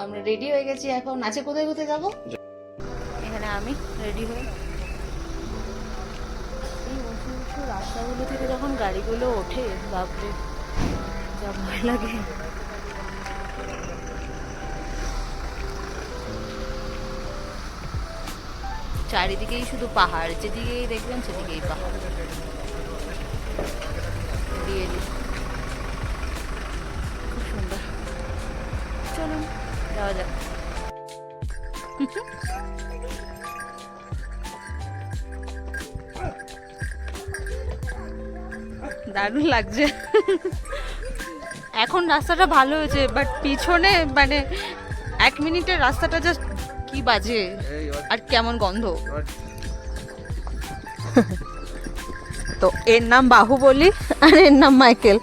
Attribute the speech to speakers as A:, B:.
A: আমরা রেডি হয়ে গেছি এখন। আছে কোথায় কোথায় যাবো? এখানে আমি রেডি হয়ে এই উঁচু উঁচু রাস্তাগুলো থেকে যখন গাড়িগুলো ওঠে, বাপরে যা ভয় লাগে। চারিদিকেই শুধু পাহাড়, যেদিকেই দেখবেন সেদিকেই পাহাড়। রিয়েলি খুব সুন্দর। চলুন যাওয়া যাক। দারুণ লাগছে। এখন রাস্তাটা ভালো হয়েছে, বাট পিছনে মানে 1 মিনিটের রাস্তাটা জাস্ট কি বাজে আর কেমন গন্ধ। তো এর নাম বাহুবলী আর এর নাম মাইকেল।